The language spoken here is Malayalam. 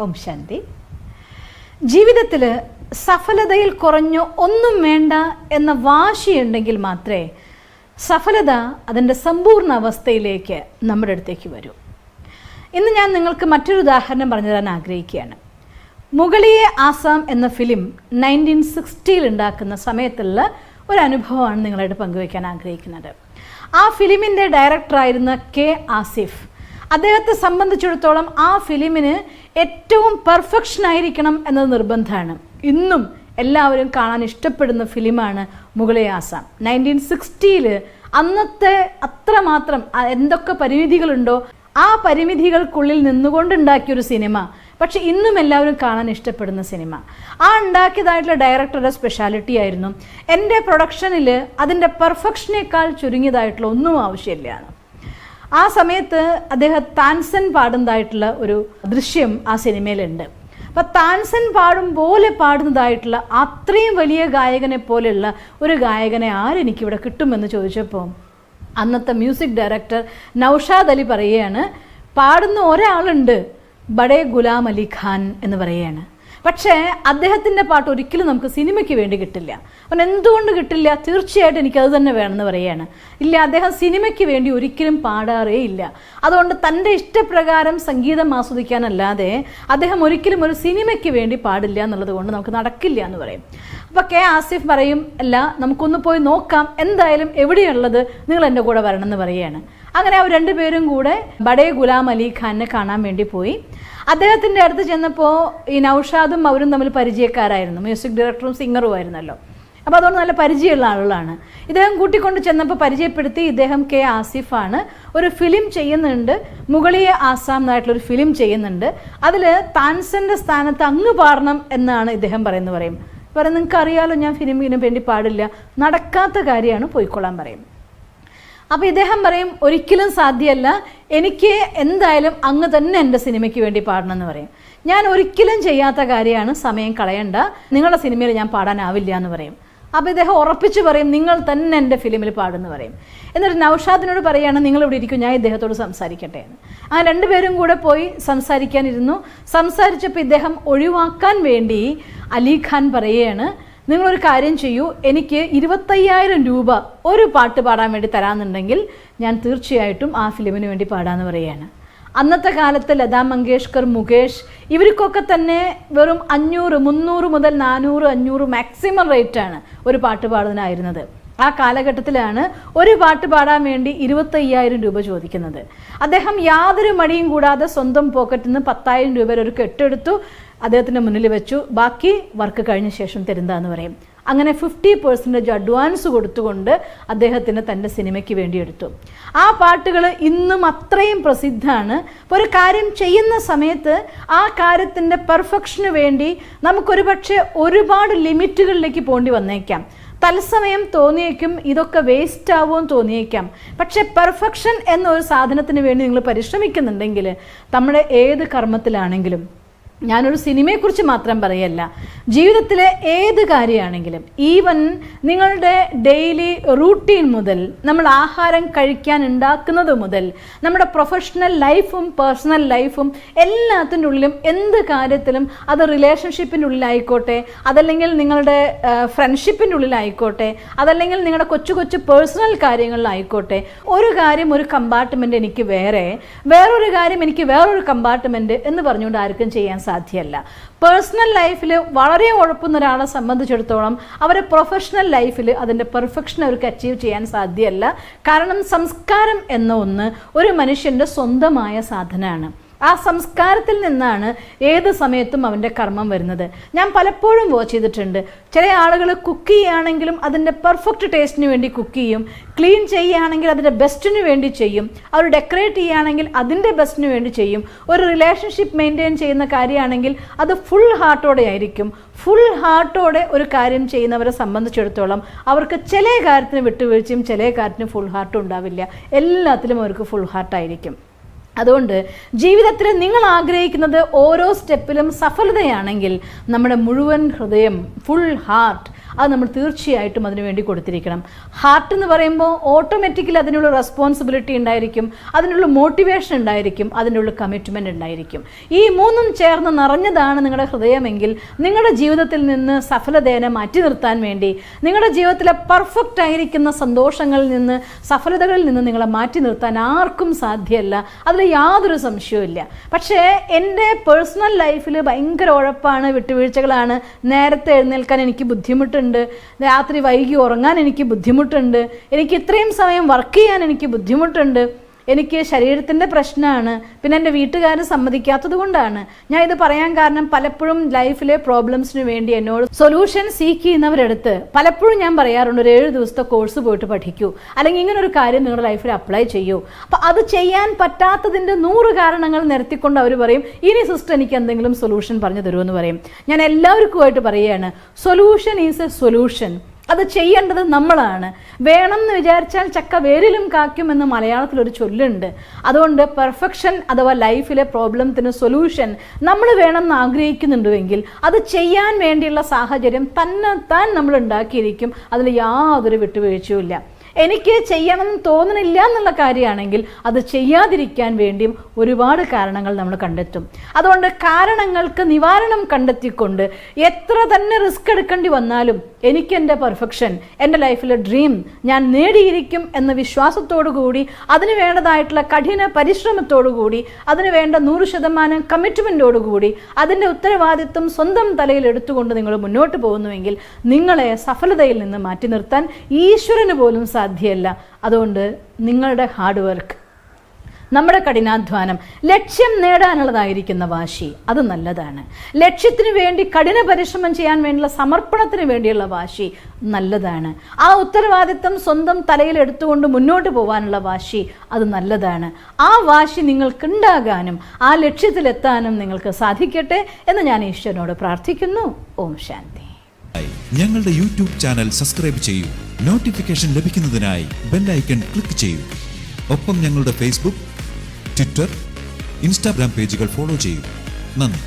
ഓം ശാന്തി. ജീവിതത്തിൽ സഫലതയിൽ കുറഞ്ഞു ഒന്നും വേണ്ട എന്ന വാശിയുണ്ടെങ്കിൽ മാത്രമേ സഫലത അതിൻ്റെ സമ്പൂർണ്ണ അവസ്ഥയിലേക്ക് നമ്മുടെ അടുത്തേക്ക് വരൂ. ഇന്ന് ഞാൻ നിങ്ങൾക്ക് മറ്റൊരു ഉദാഹരണം പറഞ്ഞു തരാൻ ആഗ്രഹിക്കുകയാണ്. മുഗളിയെ ആസാം എന്ന ഫിലിം 1960 ഉണ്ടാക്കുന്ന സമയത്തുള്ള ഒരു അനുഭവമാണ് നിങ്ങളായിട്ട് പങ്കുവയ്ക്കാൻ ആഗ്രഹിക്കുന്നത്. ആ ഫിലിമിൻ്റെ ഡയറക്ടറായിരുന്ന കെ ആസിഫ്, അദ്ദേഹത്തെ സംബന്ധിച്ചിടത്തോളം ആ ഫിലിമിന് ഏറ്റവും പെർഫെക്ഷൻ ആയിരിക്കണം എന്നത് നിർബന്ധമാണ്. ഇന്നും എല്ലാവരും കാണാൻ ഇഷ്ടപ്പെടുന്ന ഫിലിമാണ് മുഗളിയെ ആസാം. 1960 അന്നത്തെ അത്രമാത്രം എന്തൊക്കെ പരിമിതികളുണ്ടോ ആ പരിമിതികൾക്കുള്ളിൽ നിന്നുകൊണ്ടുണ്ടാക്കിയൊരു സിനിമ, പക്ഷെ ഇന്നും എല്ലാവരും കാണാൻ ഇഷ്ടപ്പെടുന്ന സിനിമ. ആ ഉണ്ടാക്കിയതായിട്ടുള്ള ഡയറക്ടറുടെ സ്പെഷ്യാലിറ്റി ആയിരുന്നു, എൻ്റെ പ്രൊഡക്ഷനിൽ അതിൻ്റെ പെർഫെക്ഷനേക്കാൾ ചുരുങ്ങിയതായിട്ടുള്ള ഒന്നും ആവശ്യമില്ല. ആ സമയത്ത് അദ്ദേഹം താൻസൻ പാടുന്നതായിട്ടുള്ള ഒരു ദൃശ്യം ആ സിനിമയിലുണ്ട്. അപ്പം താൻസൻ പാടും പോലെ പാടുന്നതായിട്ടുള്ള അത്രയും വലിയ ഗായകനെ പോലെയുള്ള ഒരു ഗായകനെ ആരെനിക്കിവിടെ കിട്ടുമെന്ന് ചോദിച്ചപ്പോൾ അന്നത്തെ മ്യൂസിക് ഡയറക്ടർ നൗഷാദ് അലി പറയുകയാണ്, പാടുന്ന ഒരാളുണ്ട്, ബഡേ ഗുലാം അലി ഖാൻ എന്ന് പറയുകയാണ്. പക്ഷേ അദ്ദേഹത്തിൻ്റെ പാട്ട് ഒരിക്കലും നമുക്ക് സിനിമയ്ക്ക് വേണ്ടി കിട്ടില്ല. അവൻ എന്തുകൊണ്ട് കിട്ടില്ല? തീർച്ചയായിട്ടും എനിക്കത് തന്നെ വേണമെന്ന് പറയുകയാണ്. ഇല്ല, അദ്ദേഹം സിനിമയ്ക്ക് വേണ്ടി ഒരിക്കലും പാടാറേ ഇല്ല. അതുകൊണ്ട് തൻ്റെ ഇഷ്ടപ്രകാരം സംഗീതം ആസ്വദിക്കാനല്ലാതെ അദ്ദേഹം ഒരിക്കലും ഒരു സിനിമയ്ക്ക് വേണ്ടി പാടില്ല എന്നുള്ളത് കൊണ്ട് നമുക്ക് നടക്കില്ല എന്ന് പറയും. അപ്പോൾ കെ ആസിഫ് പറയും, അല്ല നമുക്കൊന്ന് പോയി നോക്കാം, എന്തായാലും എവിടെയുള്ളത്, നിങ്ങൾ എൻ്റെ കൂടെ വരണം എന്ന് പറയുകയാണ്. അങ്ങനെ അവർ രണ്ടുപേരും കൂടെ ബഡേ ഗുലാം അലി ഖാനെ കാണാൻ വേണ്ടി പോയി. അദ്ദേഹത്തിൻ്റെ അടുത്ത് ചെന്നപ്പോൾ ഈ നൗഷാദും അവരും തമ്മിൽ പരിചയക്കാരായിരുന്നു, മ്യൂസിക് ഡയറക്ടറും സിംഗറും ആയിരുന്നല്ലോ. അപ്പോൾ അതുകൊണ്ട് നല്ല പരിചയമുള്ള ആളുകളാണ്. ഇദ്ദേഹം കൂട്ടിക്കൊണ്ട് ചെന്നപ്പോൾ പരിചയപ്പെടുത്തി, ഇദ്ദേഹം കെ ആസിഫാണ്, ഒരു ഫിലിം ചെയ്യുന്നുണ്ട്, മുഗളിയെ ആസാം എന്നായിട്ടുള്ളൊരു ഫിലിം ചെയ്യുന്നുണ്ട്, അതിൽ താൻസൻ്റെ സ്ഥാനത്ത് അങ്ങ് പാടണം എന്നാണ് ഇദ്ദേഹം പറയും. നിങ്ങൾക്ക് അറിയാലോ ഞാൻ ഫിലിമിന് വേണ്ടി പാടില്ല, നടക്കാത്ത കാര്യമാണ്, പോയിക്കൊള്ളാൻ പറയും. അപ്പോൾ ഇദ്ദേഹം പറയും, ഒരിക്കലും സാധ്യമല്ല, എനിക്ക് എന്തായാലും അങ്ങ് തന്നെ എൻ്റെ സിനിമയ്ക്ക് വേണ്ടി പാടണം എന്ന് പറയും. ഞാൻ ഒരിക്കലും ചെയ്യാത്ത കാര്യമാണ്, സമയം കളയണ്ട, നിങ്ങളുടെ സിനിമയിൽ ഞാൻ പാടാനാവില്ല എന്ന് പറയും. അപ്പോൾ ഇദ്ദേഹം ഉറപ്പിച്ച് പറയും, നിങ്ങൾ തന്നെ എൻ്റെ ഫിലിമിൽ പാടുമെന്ന് പറയും. എന്നിട്ട് നൗഷാദിനോട് പറയുകയാണ്, നിങ്ങളിവിടെ ഇരിക്കും, ഞാൻ ഇദ്ദേഹത്തോട് സംസാരിക്കട്ടെ എന്ന്. ആ രണ്ടുപേരും കൂടെ പോയി സംസാരിക്കാനിരുന്നു. സംസാരിച്ചപ്പോൾ ഇദ്ദേഹം ഒഴിവാക്കാൻ വേണ്ടി അലി ഖാൻ പറയുകയാണ്, നിങ്ങളൊരു കാര്യം ചെയ്യൂ, എനിക്ക് 25,000 രൂപ ഒരു പാട്ട് പാടാൻ വേണ്ടി തരാമെന്നുണ്ടെങ്കിൽ ഞാൻ തീർച്ചയായിട്ടും ആ ഫിലിമിന് വേണ്ടി പാടാമെന്ന് പറയുകയാണ്. അന്നത്തെ കാലത്ത് ലതാ മങ്കേഷ്കർ, മുകേഷ് ഇവർക്കൊക്കെ തന്നെ വെറും 500, 300 മുതൽ 400, 500 മാക്സിമം റേറ്റാണ് ഒരു പാട്ട് പാടുന്നതിനായിരുന്നത്. ആ കാലഘട്ടത്തിലാണ് ഒരു പാട്ട് പാടാൻ വേണ്ടി 25,000 രൂപ ചോദിക്കുന്നത്. അദ്ദേഹം യാതൊരു മടിയും കൂടാതെ സ്വന്തം പോക്കറ്റിൽ നിന്ന് 10,000 രൂപ ഒരു കെട്ടെടുത്തു, അദ്ദേഹത്തിൻ്റെ മുന്നിൽ വെച്ചു, ബാക്കി വർക്ക് കഴിഞ്ഞ ശേഷം തരുന്നതാന്ന് പറയും. അങ്ങനെ 50% അഡ്വാൻസ് കൊടുത്തുകൊണ്ട് അദ്ദേഹത്തിന് തൻ്റെ സിനിമയ്ക്ക് വേണ്ടി എടുത്തു. ആ പാട്ടുകൾ ഇന്നും അത്രയും പ്രസിദ്ധമാണ്. അപ്പോൾ ഒരു കാര്യം ചെയ്യുന്ന സമയത്ത് ആ കാര്യത്തിൻ്റെ പെർഫെക്ഷന് വേണ്ടി നമുക്കൊരു പക്ഷേ ഒരുപാട് ലിമിറ്റുകളിലേക്ക് പോകേണ്ടി വന്നേക്കാം. തത്സമയം തോന്നിയേക്കും ഇതൊക്കെ വേസ്റ്റ് ആവുമെന്ന് തോന്നിയേക്കാം. പക്ഷേ പെർഫെക്ഷൻ എന്നൊരു സാധനത്തിന് വേണ്ടി നിങ്ങൾ പരിശ്രമിക്കുന്നുണ്ടെങ്കിൽ നമ്മുടെ ഏത് കർമ്മത്തിലാണെങ്കിലും, ഞാനൊരു സിനിമയെക്കുറിച്ച് മാത്രം പറയല്ല, ജീവിതത്തിലെ ഏത് കാര്യമാണെങ്കിലും, ഈവൻ നിങ്ങളുടെ ഡെയിലി റൂട്ടീൻ മുതൽ, നമ്മൾ ആഹാരം കഴിക്കാൻ ഉണ്ടാക്കുന്നത് മുതൽ, നമ്മുടെ പ്രൊഫഷണൽ ലൈഫും പേഴ്സണൽ ലൈഫും എല്ലാത്തിൻ്റെ ഉള്ളിലും എന്ത് കാര്യത്തിലും, അത് റിലേഷൻഷിപ്പിൻ്റെ ഉള്ളിലായിക്കോട്ടെ, അതല്ലെങ്കിൽ നിങ്ങളുടെ ഫ്രണ്ട്ഷിപ്പിൻ്റെ ഉള്ളിലായിക്കോട്ടെ, അതല്ലെങ്കിൽ നിങ്ങളുടെ കൊച്ചു കൊച്ചു പേഴ്സണൽ കാര്യങ്ങളിലായിക്കോട്ടെ, ഒരു കാര്യം ഒരു കമ്പാർട്ട്മെൻറ്റ് എനിക്ക് വേറൊരു കാര്യം എനിക്ക് വേറൊരു കമ്പാർട്ട്മെൻറ്റ് എന്ന് പറഞ്ഞുകൊണ്ട് ആർക്കും ചെയ്യാൻ സാധ്യമല്ല. പേഴ്സണൽ ലൈഫിൽ വളരെ ഉഴപ്പുന്ന ഒരാളെ സംബന്ധിച്ചിടത്തോളം അവരുടെ പ്രൊഫഷണൽ ലൈഫിൽ അതിൻ്റെ പെർഫെക്ഷൻ അവർക്ക് അച്ചീവ് ചെയ്യാൻ സാധ്യമല്ല. കാരണം സംസ്കാരം എന്ന ഒന്ന് ഒരു മനുഷ്യൻ്റെ സ്വന്തമായ സാധനമാണ്. ആ സംസ്കാരത്തിൽ നിന്നാണ് ഏത് സമയത്തും അവൻ്റെ കർമ്മം വരുന്നത്. ഞാൻ പലപ്പോഴും വാച്ച് ചെയ്തിട്ടുണ്ട്, ചില ആളുകൾ കുക്ക് ചെയ്യുകയാണെങ്കിലും അതിൻ്റെ പെർഫെക്റ്റ് ടേസ്റ്റിന് വേണ്ടി കുക്ക് ചെയ്യും, ക്ലീൻ ചെയ്യുകയാണെങ്കിൽ അതിൻ്റെ ബെസ്റ്റിന് വേണ്ടി ചെയ്യും, അവർ ഡെക്കറേറ്റ് ചെയ്യുകയാണെങ്കിൽ അതിൻ്റെ ബെസ്റ്റിന് വേണ്ടി ചെയ്യും, ഒരു റിലേഷൻഷിപ്പ് മെയിൻറ്റെയിൻ ചെയ്യുന്ന കാര്യമാണെങ്കിൽ അത് ഫുൾ ഹാർട്ടോടെ ആയിരിക്കും. ഫുൾ ഹാർട്ടോടെ ഒരു കാര്യം ചെയ്യുന്നവരെ സംബന്ധിച്ചിടത്തോളം അവർക്ക് ചില കാര്യത്തിന് വിട്ടുവീഴ്ചയും ചില കാര്യത്തിന് ഫുൾ ഹാർട്ടും ഉണ്ടാവില്ല, എല്ലാത്തിലും അവർക്ക് ഫുൾ ഹാർട്ടായിരിക്കും. അതുകൊണ്ട് ജീവിതത്തിൽ നിങ്ങൾ ആഗ്രഹിക്കുന്നത് ഓരോ സ്റ്റെപ്പിലും സഫലതയാണെങ്കിൽ നമ്മുടെ മുഴുവൻ ഹൃദയം, ഫുൾ ഹാർട്ട് അത് നമ്മൾ തീർച്ചയായിട്ടും അതിനു വേണ്ടി കൊടുത്തിരിക്കണം. ഹാർട്ട് എന്ന് പറയുമ്പോൾ ഓട്ടോമാറ്റിക്കലി അതിനുള്ള റെസ്പോൺസിബിലിറ്റി ഉണ്ടായിരിക്കും, അതിനുള്ള മോട്ടിവേഷൻ ഉണ്ടായിരിക്കും, അതിനുള്ള കമ്മിറ്റ്മെൻ്റ് ഉണ്ടായിരിക്കും. ഈ മൂന്നും ചേർന്ന് നിറഞ്ഞതാണ് നിങ്ങളുടെ ഹൃദയമെങ്കിൽ നിങ്ങളുടെ ജീവിതത്തിൽ നിന്ന് സഫലതയെ മാറ്റി നിർത്താൻ വേണ്ടി, നിങ്ങളുടെ ജീവിതത്തിലെ പെർഫെക്റ്റ് ആയിരിക്കുന്ന സന്തോഷങ്ങളിൽ നിന്ന്, സഫലതകളിൽ നിന്ന് നിങ്ങളെ മാറ്റി നിർത്താൻ ആർക്കും സാധ്യമല്ല. അതിൽ യാതൊരു സംശയവുമില്ല. പക്ഷേ എൻ്റെ പേഴ്സണൽ ലൈഫിൽ ഭയങ്കര ഉഴപ്പാണ്, വിട്ടുവീഴ്ചകളാണ്. നേരത്തെ എഴുന്നേൽക്കാൻ എനിക്ക് ബുദ്ധിമുട്ടുണ്ട്, രാത്രി വൈകി ഉറങ്ങാൻ എനിക്ക് ബുദ്ധിമുട്ടുണ്ട്, എനിക്ക് ഇത്രയും സമയം വർക്ക് ചെയ്യാൻ എനിക്ക് ബുദ്ധിമുട്ടുണ്ട്, എനിക്ക് ശരീരത്തിൻ്റെ പ്രശ്നമാണ്, പിന്നെ എൻ്റെ വീട്ടുകാർ സമ്മതിക്കാത്തത് കൊണ്ടാണ്. ഞാൻ ഇത് പറയാൻ കാരണം പലപ്പോഴും ലൈഫിലെ പ്രോബ്ലംസിന് വേണ്ടി എന്നോട് സൊല്യൂഷൻ സീക്ക് ചെയ്യുന്നവരെടുത്ത് പലപ്പോഴും ഞാൻ പറയാറുണ്ട്, ഒരു 7 ദിവസത്തെ കോഴ്സ് പോയിട്ട് പഠിക്കൂ, അല്ലെങ്കിൽ ഇങ്ങനെ ഒരു കാര്യം നിങ്ങളുടെ ലൈഫിൽ അപ്ലൈ ചെയ്യൂ. അപ്പോൾ അത് ചെയ്യാൻ പറ്റാത്തതിൻ്റെ 100 കാരണങ്ങൾ നിരത്തിക്കൊണ്ട് അവർ പറയും, ഇനി സിസ്റ്റർ എനിക്ക് എന്തെങ്കിലും സൊല്യൂഷൻ പറഞ്ഞു തരുമെന്ന് പറയും. ഞാൻ എല്ലാവർക്കുമായിട്ട് പറയുകയാണ്, സൊല്യൂഷൻ ഈസ് എ സൊല്യൂഷൻ. അത് ചെയ്യേണ്ടത് നമ്മളാണ്. വേണം എന്ന് വിചാരിച്ചാൽ ചക്ക വേരിലും കാക്കും എന്ന് മലയാളത്തിലൊരു ചൊല്ലുണ്ട്. അതുകൊണ്ട് പെർഫെക്ഷൻ അഥവാ ലൈഫിലെ പ്രോബ്ലത്തിന് സൊല്യൂഷൻ നമ്മൾ വേണമെന്ന് ആഗ്രഹിക്കുന്നുണ്ടെങ്കിൽ അത് ചെയ്യാൻ വേണ്ടിയുള്ള സാഹചര്യം തന്നെത്താൻ നമ്മൾ ഉണ്ടാക്കിയിരിക്കും. അതിൽ യാതൊരു വിട്ടുവീഴ്ചയുമില്ല. എനിക്ക് ചെയ്യണമെന്ന് തോന്നുന്നില്ല എന്നുള്ള കാര്യമാണെങ്കിൽ അത് ചെയ്യാതിരിക്കാൻ വേണ്ടിയും ഒരുപാട് കാരണങ്ങൾ നമ്മൾ കണ്ടെത്തും. അതുകൊണ്ട് കാരണങ്ങൾക്ക് നിവാരണം കണ്ടെത്തിക്കൊണ്ട് എത്ര തന്നെ റിസ്ക് എടുക്കേണ്ടി വന്നാലും എനിക്ക് എൻ്റെ പെർഫെക്ഷൻ, എൻ്റെ ലൈഫിലെ ഡ്രീം ഞാൻ നേടിയിരിക്കും എന്ന വിശ്വാസത്തോടു കൂടി, അതിന് വേണ്ടതായിട്ടുള്ള കഠിന പരിശ്രമത്തോടു കൂടി, അതിന് വേണ്ട 100% കമ്മിറ്റ്മെൻറ്റോടുകൂടി അതിൻ്റെ ഉത്തരവാദിത്വം സ്വന്തം തലയിൽ എടുത്തുകൊണ്ട് നിങ്ങൾ മുന്നോട്ട് പോകുന്നുവെങ്കിൽ നിങ്ങളെ സഫലതയിൽ നിന്ന് മാറ്റി നിർത്താൻ ഈശ്വരന് പോലും സാധ്യമല്ല. അതുകൊണ്ട് നിങ്ങളുടെ ഹാർഡ് വർക്ക്, നമ്മുടെ കഠിനാധ്വാനം, ലക്ഷ്യം നേടാനുള്ളതായിരിക്കുന്ന വാശി, അത് നല്ലതാണ്. ലക്ഷ്യത്തിന് വേണ്ടി കഠിന പരിശ്രമം ചെയ്യാൻ വേണ്ടിയുള്ള സമർപ്പണത്തിന് വേണ്ടിയുള്ള വാശി നല്ലതാണ്. ആ ഉത്തരവാദിത്വം സ്വന്തം തലയിൽ എടുത്തുകൊണ്ട് മുന്നോട്ട് പോകാനുള്ള വാശി, അത് നല്ലതാണ്. ആ വാശി നിങ്ങൾക്കുണ്ടാകാനും ആ ലക്ഷ്യത്തിലെത്താനും നിങ്ങൾക്ക് സാധിക്കട്ടെ എന്ന് ഞാൻ ഈശ്വരനോട് പ്രാർത്ഥിക്കുന്നു. ഓം ശാന്തി. ഞങ്ങളുടെ യൂട്യൂബ് ചാനൽ സബ്സ്ക്രൈബ് ചെയ്യൂ. നോട്ടിഫിക്കേഷൻ ലഭിക്കുന്നതിനായി ബെൽ ഐക്കൺ ക്ലിക്ക് ചെയ്യൂ. ഒപ്പം ഞങ്ങളുടെ ഫേസ്ബുക്ക്, ട്വിറ്റർ, ഇൻസ്റ്റാഗ്രാം പേജുകൾ ഫോളോ ചെയ്യൂ. നന്ദി.